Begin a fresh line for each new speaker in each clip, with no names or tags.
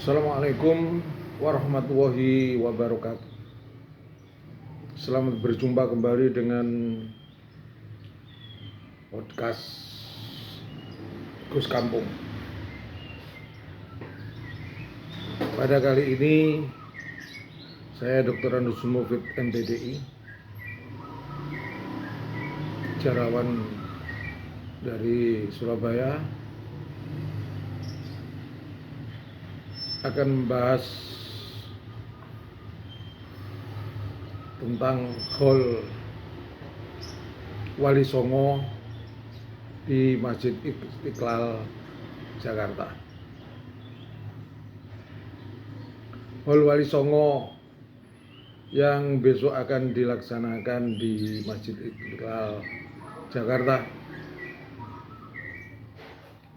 Assalamualaikum warahmatullahi wabarakatuh. Selamat berjumpa kembali dengan podcast Gus Kampung. Pada kali ini saya Dr. Andus Mufid MTDI, sejarawan dari Surabaya, akan membahas tentang Hall Wali Songo di Masjid Istiqlal, Jakarta. Hall Wali Songo yang besok akan dilaksanakan di Masjid Istiqlal, Jakarta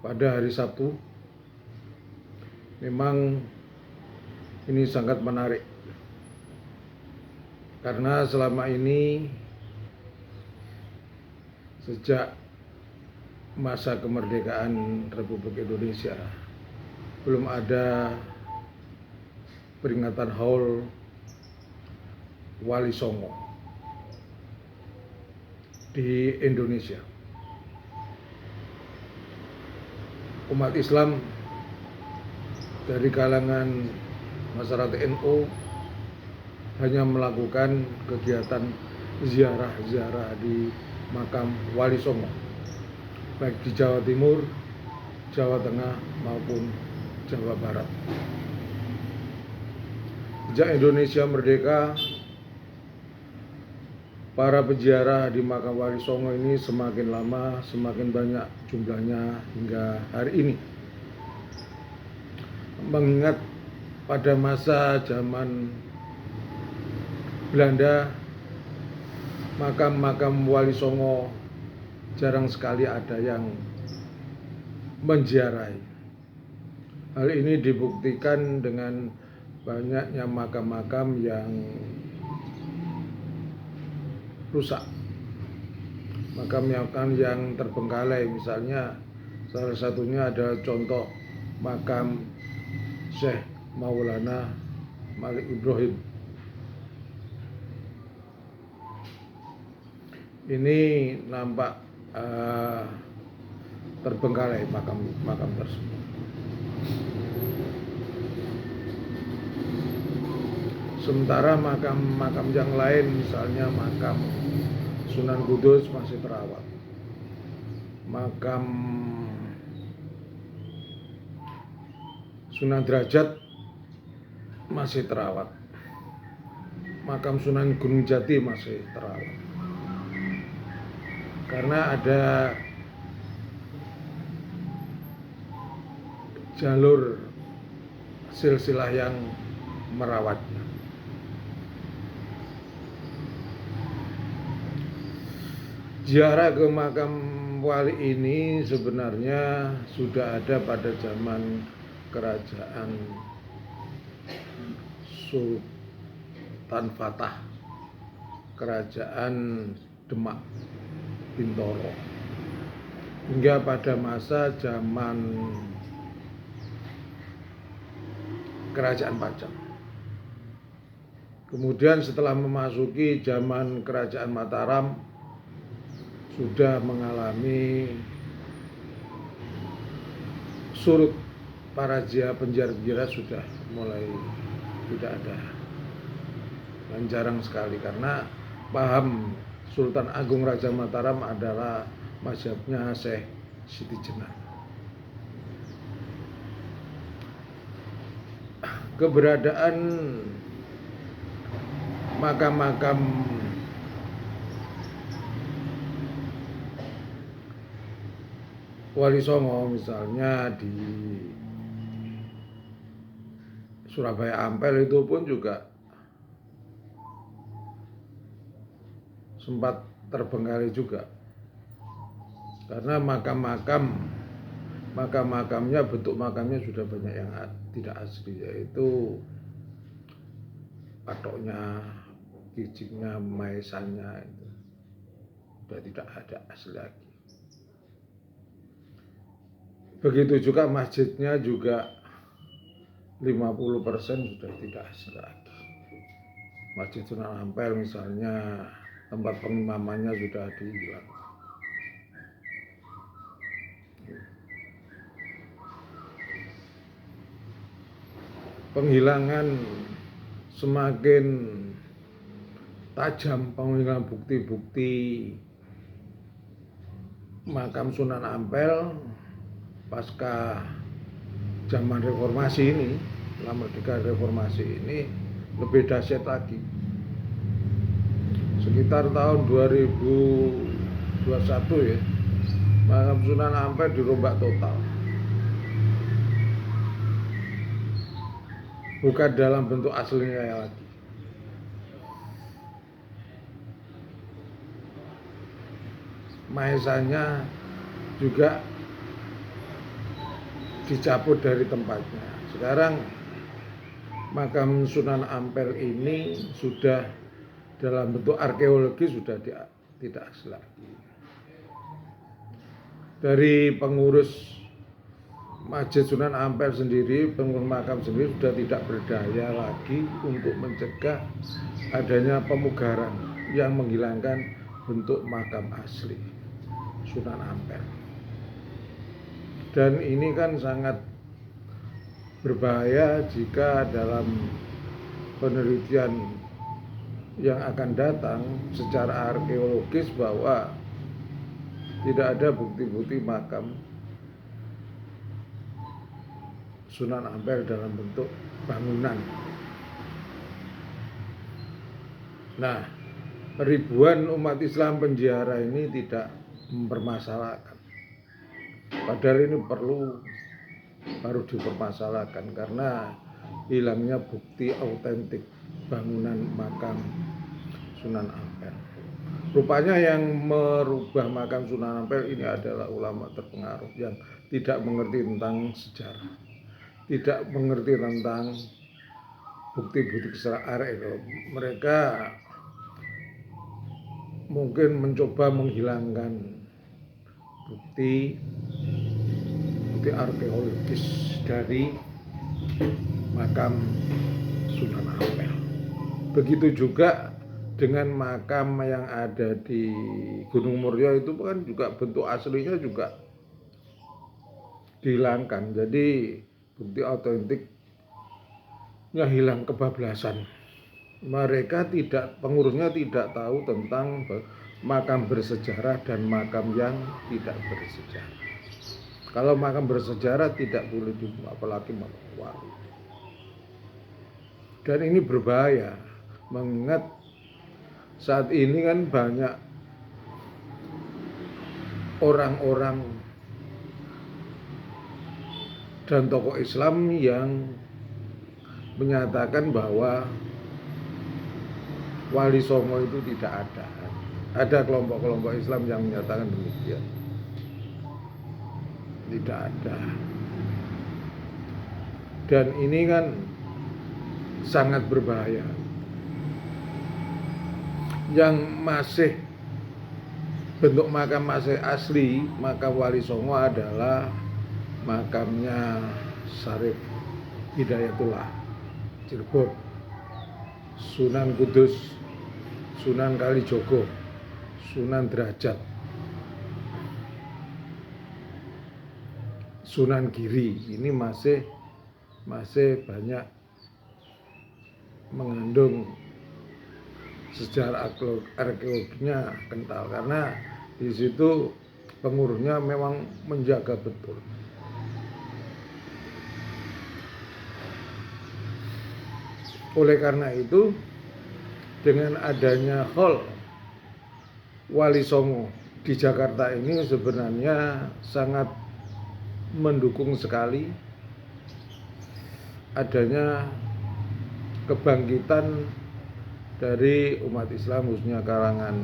pada hari Sabtu. Memang ini sangat menarik karena selama ini sejak masa kemerdekaan Republik Indonesia belum ada peringatan Haul Wali Songo di Indonesia. Umat Islam dari kalangan masyarakat NU hanya melakukan kegiatan ziarah di makam Wali Songo, baik di Jawa Timur, Jawa Tengah maupun Jawa Barat. Sejak Indonesia merdeka, para peziarah di makam Wali Songo ini semakin lama semakin banyak jumlahnya hingga hari ini. Mengingat pada masa zaman Belanda, makam-makam Wali Songo jarang sekali ada yang menziarahi. Hal ini dibuktikan dengan banyaknya makam-makam yang rusak, makam-makam yang terbengkalai. Misalnya salah satunya ada contoh makam Syekh Maulana Malik Ibrahim. Ini nampak terbengkalai makam tersebut. Sementara makam yang lain, misalnya makam Sunan Kudus masih terawat, makam Sunan Derajat masih terawat, makam Sunan Gunung Jati masih terawat. Karena ada jalur silsilah yang merawatnya. Ziarah ke makam wali ini sebenarnya sudah ada pada zaman kerajaan Sultan Fatah, kerajaan Demak Bintoro, hingga pada masa zaman kerajaan Pajang. Kemudian setelah memasuki zaman kerajaan Mataram, sudah mengalami surut, para penziarah sudah mulai tidak ada, dan jarang sekali karena paham Sultan Agung Raja Mataram adalah mazhabnya Syekh Siti Jenar. Keberadaan makam-makam Wali Songo misalnya di Surabaya Ampel itu pun juga sempat terbengkalai juga, karena makamnya bentuk makamnya sudah banyak yang tidak asli, yaitu patoknya, kijingnya, maesannya itu sudah tidak ada asli lagi. Begitu juga masjidnya juga 50% sudah tidak asli lagi. Masjid Sunan Ampel misalnya tempat pengimamannya sudah dihilang. Penghilangan semakin tajam, penghilangan bukti-bukti makam Sunan Ampel pasca zaman reformasi ini, setelah merdeka reformasi ini lebih dahsyat lagi. Sekitar tahun 2021 ya, makam Sunan Ampel dirombak total. Bukan dalam bentuk aslinya lagi. Mahesanya juga dicabut dari tempatnya. Sekarang makam Sunan Ampel ini sudah dalam bentuk arkeologi sudah tidak asli lagi. Dari pengurus Masjid Sunan Ampel sendiri, pengurus makam sendiri sudah tidak berdaya lagi untuk mencegah adanya pemugaran yang menghilangkan bentuk makam asli Sunan Ampel. Dan ini kan sangat berbahaya jika dalam penelitian yang akan datang secara arkeologis bahwa tidak ada bukti-bukti makam Sunan Ampel dalam bentuk bangunan. Nah, ribuan umat Islam penjara ini tidak mempermasalahkan. Padahal ini harus dipermasalahkan karena hilangnya bukti autentik bangunan makam Sunan Ampel. Rupanya yang merubah makam Sunan Ampel ini adalah ulama terpengaruh yang tidak mengerti tentang sejarah, tidak mengerti tentang bukti-bukti sejarah. Mereka mungkin mencoba menghilangkan bukti arkeologis dari makam Sunan Ampel. Begitu juga dengan makam yang ada di Gunung Muria itu kan juga bentuk aslinya juga dihilangkan. Jadi bukti autentiknya hilang, kebablasan. Mereka pengurusnya tidak tahu tentang makam bersejarah dan makam yang tidak bersejarah. Kalau makam bersejarah tidak boleh dibuat, apalagi makam wali. Dan ini berbahaya, mengingat saat ini kan banyak orang-orang dan tokoh Islam yang menyatakan bahwa Wali Songo itu tidak ada. Ada kelompok-kelompok Islam yang menyatakan demikian. Tidak ada. Dan ini kan sangat berbahaya. Yang masih bentuk makam masih asli, makam Wali Songo adalah makamnya Syarif Hidayatullah Cirebon, Sunan Kudus, Sunan Kalijogo, Sunan Derajat, Sunan Giri. Ini masih banyak mengandung sejarah arkeologinya kental, karena di situ pengurusnya memang menjaga betul. Oleh karena itu, dengan adanya hall Wali Songo di Jakarta ini sebenarnya sangat mendukung sekali adanya kebangkitan dari umat Islam, khususnya kalangan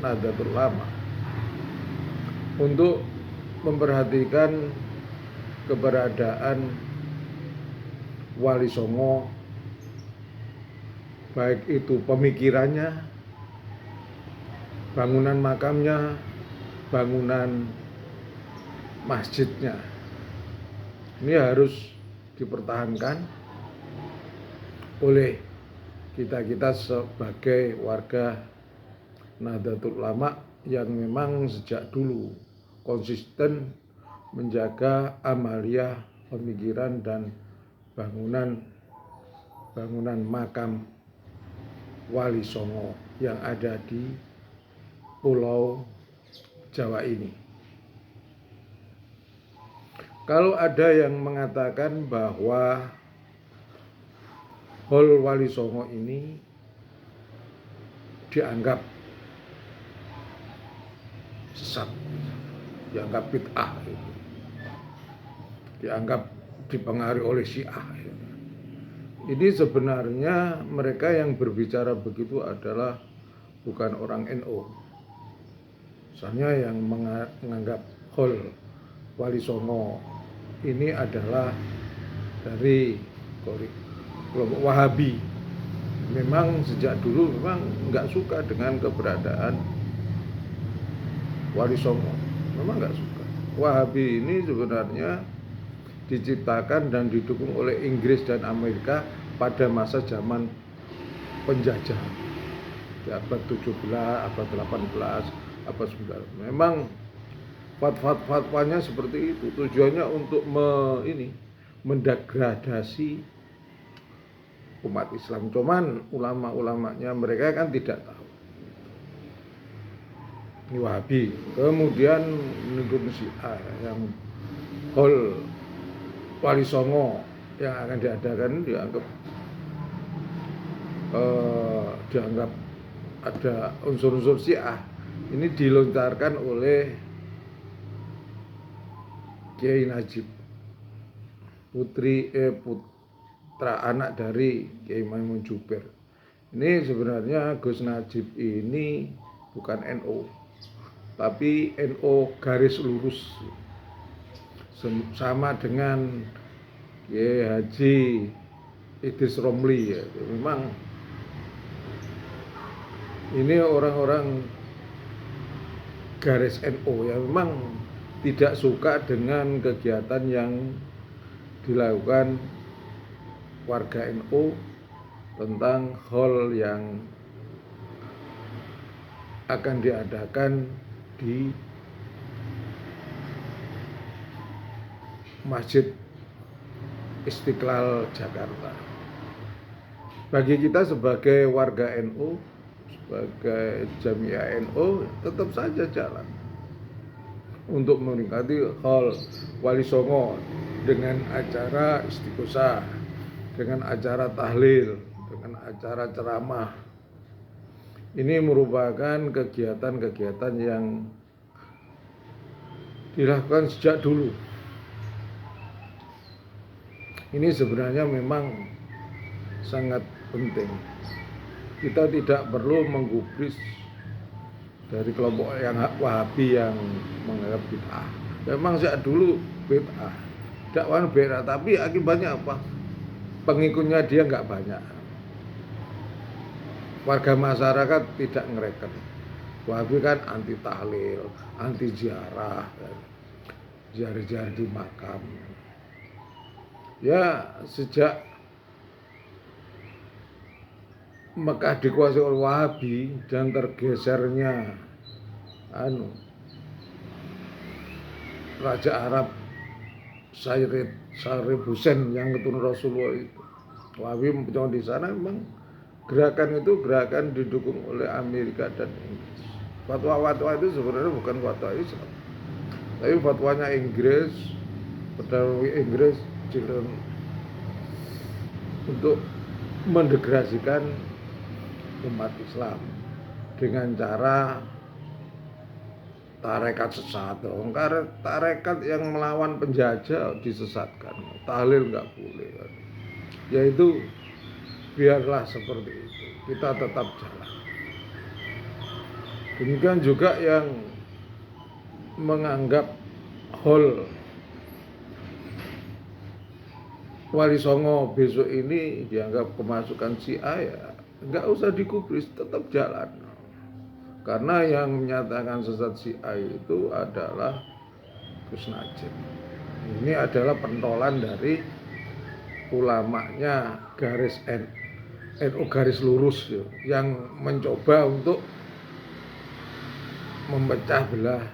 Nahdlatul Ulama, untuk memperhatikan keberadaan Wali Songo, baik itu pemikirannya, bangunan makamnya, bangunan masjidnya. Ini harus dipertahankan oleh kita sebagai warga Nahdlatul Ulama yang memang sejak dulu konsisten menjaga amaliyah pemikiran dan bangunan makam Wali Songo yang ada di Pulau Jawa ini. Kalau ada yang mengatakan bahwa Hol Wali Songo ini dianggap sesat, dianggap bid'ah, dianggap dipengaruhi oleh Syiah. Ini sebenarnya mereka yang berbicara begitu adalah bukan orang NU. Misalnya yang menganggap Hol Wali Songo ini adalah dari kelompok Wahabi. Memang sejak dulu memang nggak suka dengan keberadaan Wali Songo, memang nggak suka. Wahabi ini sebenarnya diciptakan dan didukung oleh Inggris dan Amerika pada masa zaman penjajahan di abad 17, abad 18, abad 19. Memang fatwanya seperti itu, tujuannya untuk mendegradasi umat Islam. Cuman ulama-ulamanya mereka kan tidak tahu. Ini Wahabi. Kemudian mendukung Syiah yang Hol Wali Songo yang akan diadakan dianggap ada unsur-unsur Syiah. Ini dilontarkan oleh Kiai Najib, putra anak dari Kiai Maimun Juber. Ini sebenarnya Gus Najib ini bukan NU, tapi NU garis lurus, sama dengan Kiai Haji Idris Romli ya. Memang ini orang-orang garis NU yang memang tidak suka dengan kegiatan yang dilakukan warga NU tentang hall yang akan diadakan di Masjid Istiqlal Jakarta. Bagi kita sebagai warga NU, sebagai Jamiah NU, tetap saja jalan untuk menikmati hall Wali Songo dengan acara istighosah, dengan acara tahlil, dengan acara ceramah. Ini merupakan kegiatan-kegiatan yang dilakukan sejak dulu. Ini sebenarnya memang sangat penting. Kita tidak perlu menggubris dari kelompok yang Wahabi yang menganggap bid'ah. Memang sejak dulu bid'ah, dakwah bid'ah, tapi akibatnya apa? Pengikutnya dia nggak banyak. Warga masyarakat tidak ngereken. Wahabi kan anti tahlil, anti ziarah, ziarah di makam. Ya sejak Mekah dikuasai oleh Wahabi dan tergesernya Raja Arab Sayyid Hussein yang keturunan Rasulullah itu, Wahabi mempunyai di sana. Memang gerakan itu gerakan didukung oleh Amerika dan Inggris. Fatwa-fatwa itu sebenarnya bukan fatwa Islam, tapi fatwanya Inggris, Perdana Inggris untuk mendegradasikan umat Islam dengan cara tarekat sesat. Tarekat yang melawan penjajah disesatkan, tahlil nggak boleh. Yaitu biarlah seperti itu, kita tetap jalan. Demikian juga yang menganggap hall Wali Songo besok ini dianggap kemasukan Syiah, ya nggak usah dikubris, tetap jalan. Karena yang menyatakan sesat Syiah itu adalah Gus Najib. Ini adalah pentolan dari ulamanya garis NU garis lurus ya, yang mencoba untuk memecah belah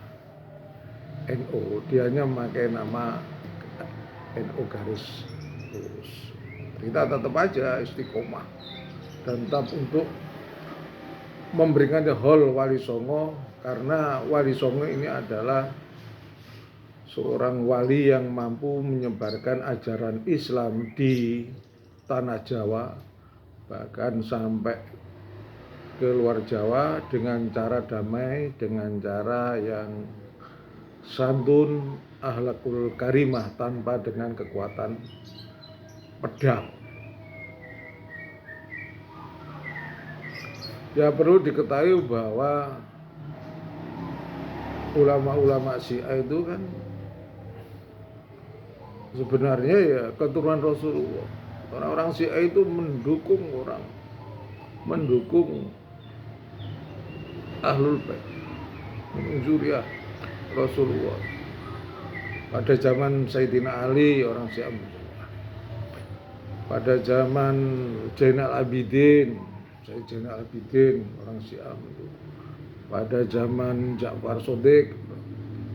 NU. Dianya memakai nama NU garis lurus. Kita tetap aja istiqomah dan tetap untuk memberikan hol Wali Songo, karena Wali Songo ini adalah seorang wali yang mampu menyebarkan ajaran Islam di tanah Jawa, bahkan sampai ke luar Jawa dengan cara damai, dengan cara yang santun, akhlakul karimah, tanpa dengan kekuatan pedang. Ya perlu diketahui bahwa ulama-ulama Syiah itu kan sebenarnya ya keturunan Rasulullah. Orang-orang Syiah itu mendukung Ahlul Bait, zuriyah Rasulullah. Pada zaman Sayyidina Ali orang Syiah, pada zaman Zainal Abidin, Zainal Abidin orang Syiah, pada zaman Ja'far Shadiq,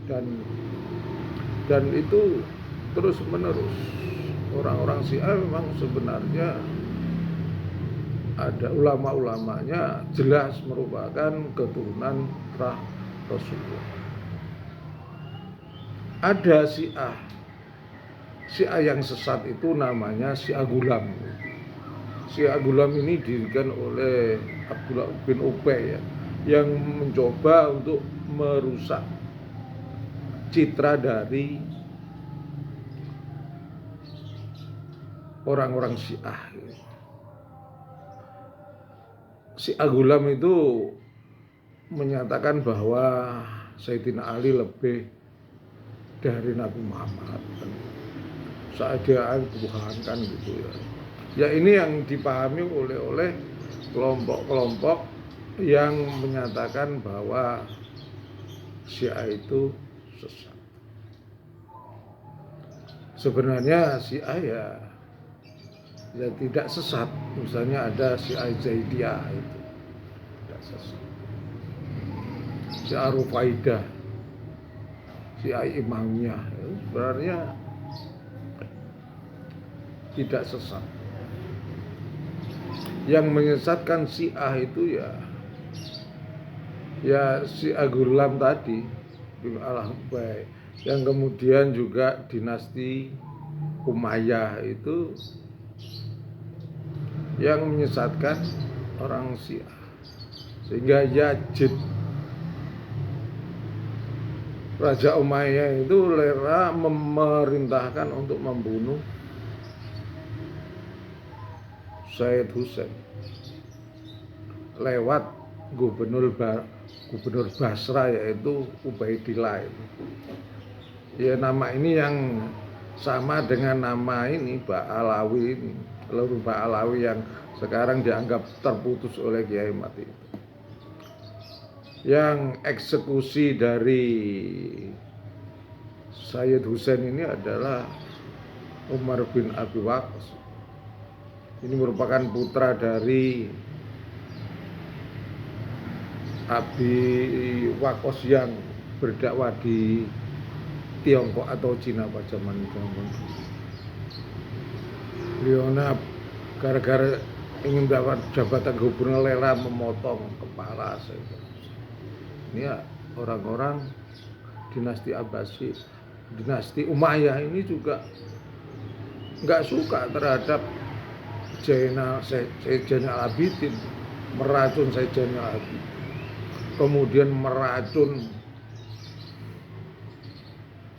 dan itu terus menerus. Orang-orang Syiah memang sebenarnya ada ulama-ulamanya jelas merupakan keturunan Rasulullah. Ada Syiah yang sesat itu namanya Syiah Gulam. Syiah Gulam ini didirikan oleh Abdullah bin Ubay ya, yang mencoba untuk merusak citra dari orang-orang Syiah. Syiah Gulam itu menyatakan bahwa Sayyidina Ali lebih dari Nabi Muhammad, seadaan Tuhan kan gitu ya. Ya ini yang dipahami oleh kelompok-kelompok yang menyatakan bahwa Syiah itu sesat. Sebenarnya Syiah ya tidak sesat. Misalnya ada Syiah Zaidiyah itu tidak sesat. Syiah Rufaidah, Syiah Imamiyah sebenarnya tidak sesat. Yang menyesatkan Syiah itu ya Syiah Gulam tadi bin Al-Ubay, yang kemudian juga dinasti Umayyah itu yang menyesatkan orang Syiah, sehingga Yazid Raja Umayyah itu rela memerintahkan untuk membunuh Sayyid Husain lewat gubernur Basra yaitu Ubaidillah. Ya nama ini yang sama dengan nama ini Ba'alawi ini, lalu Ba'alawi yang sekarang dianggap terputus oleh Kiai Mati. Yang eksekusi dari Sayyid Husain ini adalah Umar bin Abi Waqqas. Ini merupakan putra dari Abi Waqqas yang berdakwah di Tiongkok atau Cina pada zaman dulu. Beliau gara-gara ingin dapat jabatan gubernur rela memotong kepala saya. Ini ya orang-orang dinasti Abbasi, dinasti Umayyah ini juga nggak suka terhadap Zainal Abidin, meracun Zainal Abidin, kemudian meracun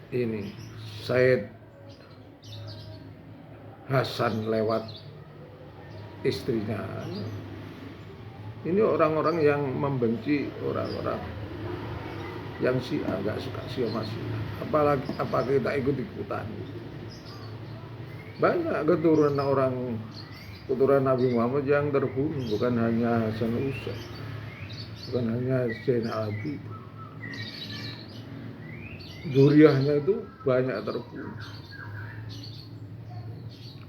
ini Said Hasan lewat istrinya. Ini orang-orang yang membenci orang-orang yang Syiah, nggak suka Syiah masih. Apalagi kita ikut-ikutan. Banyak keturunan Nabi Muhammad yang terbunuh, bukan hanya Hasan Husain, bukan hanya Zainal Abidin. Zuriyahnya itu banyak terbunuh.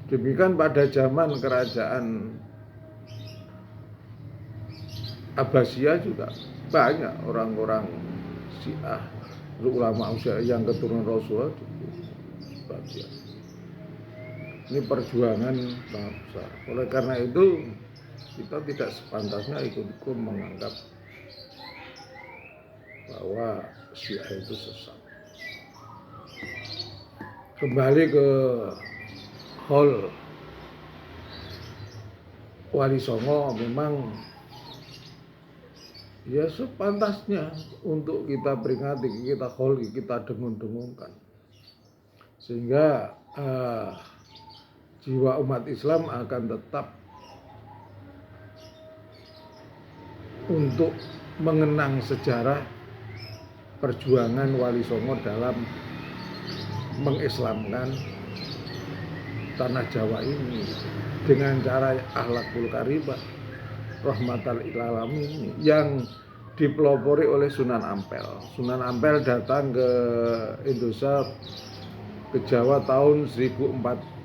Demikian pada zaman kerajaan Abbasiyah juga banyak orang-orang Syiah, ulama usia yang keturunan Rasulullah itu sebagian. Ini perjuangan sangat besar. Oleh karena itu kita tidak sepantasnya ikut-ikut menganggap bahwa Syiah itu sesat. Kembali ke Hol Wali Songo, memang ya sepantasnya untuk kita peringati, kita hol, kita dengung-dengungkan, sehingga jiwa umat Islam akan tetap untuk mengenang sejarah perjuangan Wali Songo dalam mengislamkan tanah Jawa ini dengan cara akhlakul karimah rahmatal lil alamin yang dipelopori oleh Sunan Ampel. Sunan Ampel datang ke Indonesia, ke Jawa tahun 1421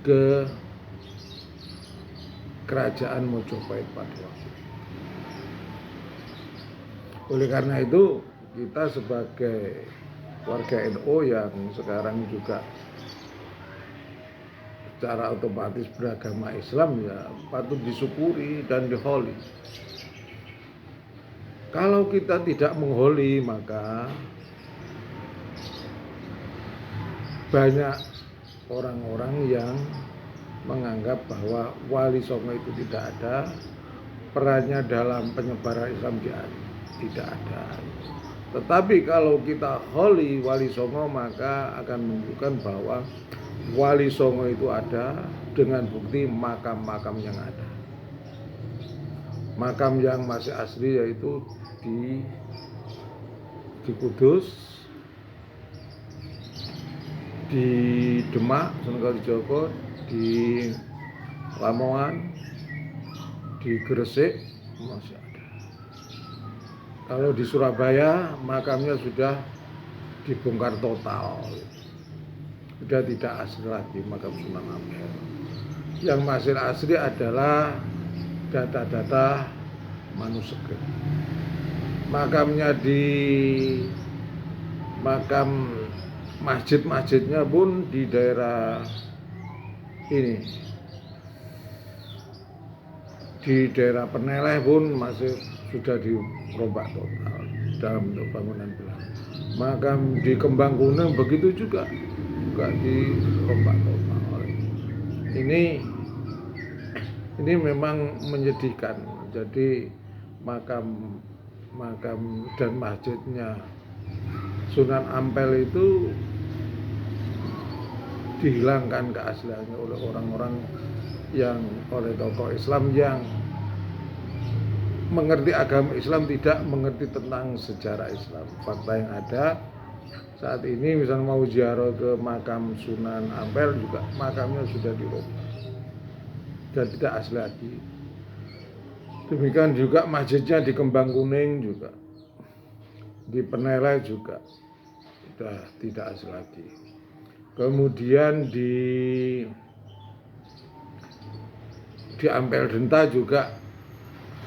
ke Kerajaan Mojopahit pada waktu. Oleh karena itu kita sebagai warga NU yang sekarang juga secara otomatis beragama Islam ya patut disyukuri dan diholi. Kalau kita tidak mengholi, maka banyak orang-orang yang menganggap bahwa Wali Songo itu tidak ada, perannya dalam penyebaran Islam tidak ada. Tetapi kalau kita holi Wali Songo, maka akan menunjukkan bahwa Wali Songo itu ada dengan bukti makam-makam yang ada. Makam yang masih asli yaitu di Kudus, di Demak, Sunan Kalijaga, di Lamongan, di Gresik masih ada. Kalau di Surabaya makamnya sudah dibongkar total, sudah tidak asli lagi makam Sunan Ampel. Yang masih asli adalah data-data manuskrip. Makamnya di makam masjid-masjidnya pun di daerah ini, di daerah Peneleh pun masih sudah dirombak total dalam bentuk bangunan belakang. Makam di Kembang Kuning begitu juga dirombak total. Ini memang menyedihkan. Jadi makam dan masjidnya Sunan Ampel itu dihilangkan keasliannya oleh orang-orang oleh tokoh Islam yang mengerti agama Islam, tidak mengerti tentang sejarah Islam. Fakta yang ada saat ini, misalnya mau ziarah ke makam Sunan Ampel juga makamnya sudah dirubah dan tidak asli lagi. Demikian juga masjidnya di Kembang Kuning juga, di Peneleh juga sudah tidak asli lagi. Kemudian di Ampel Denta juga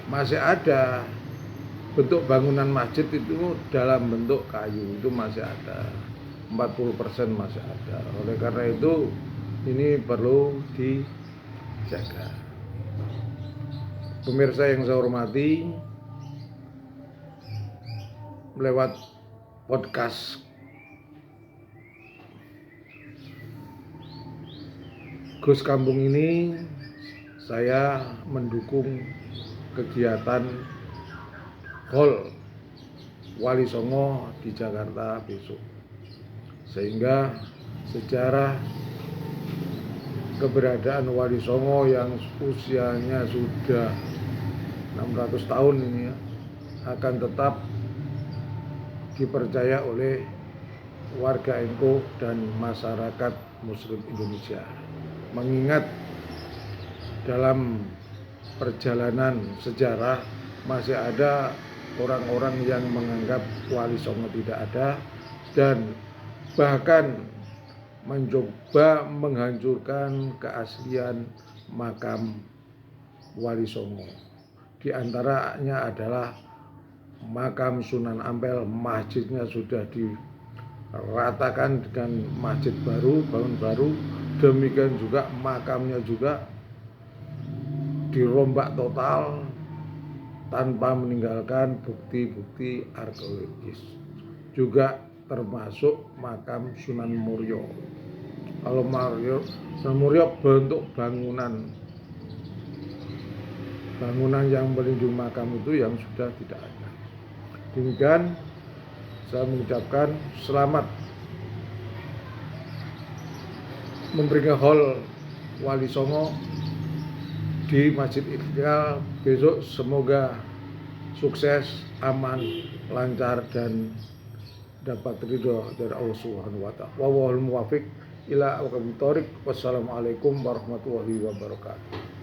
masih ada bentuk bangunan masjid itu dalam bentuk kayu, itu masih ada, 40% masih ada. Oleh karena itu ini perlu dijaga. Pemirsa yang saya hormati, lewat podcast Gus Kampung ini saya mendukung kegiatan Hol Wali Songo di Jakarta besok, sehingga sejarah keberadaan Wali Songo yang usianya sudah 600 tahun ini akan tetap dipercaya oleh warga NU dan masyarakat Muslim Indonesia. Mengingat dalam perjalanan sejarah masih ada orang-orang yang menganggap Wali Songo tidak ada, dan bahkan mencoba menghancurkan keaslian makam Wali Songo. Di antaranya adalah makam Sunan Ampel, masjidnya sudah diratakan dengan masjid baru, bangun baru. Demikian juga makamnya juga dirombak total tanpa meninggalkan bukti-bukti arkeologis. Juga termasuk makam Sunan Muria. Kalau Sunan Muria bentuk bangunan yang melindungi makam itu yang sudah tidak ada. Demikian saya mengucapkan selamat memberikan hall Wali Songo di Masjid Istiqlal besok. Semoga sukses, aman, lancar, dan dapat ridho dari Allah Subhanahu wa Ta'ala. Wallahul muwaffiq ila aqwamit thoriq. Wassalamualaikum warahmatullahi wabarakatuh.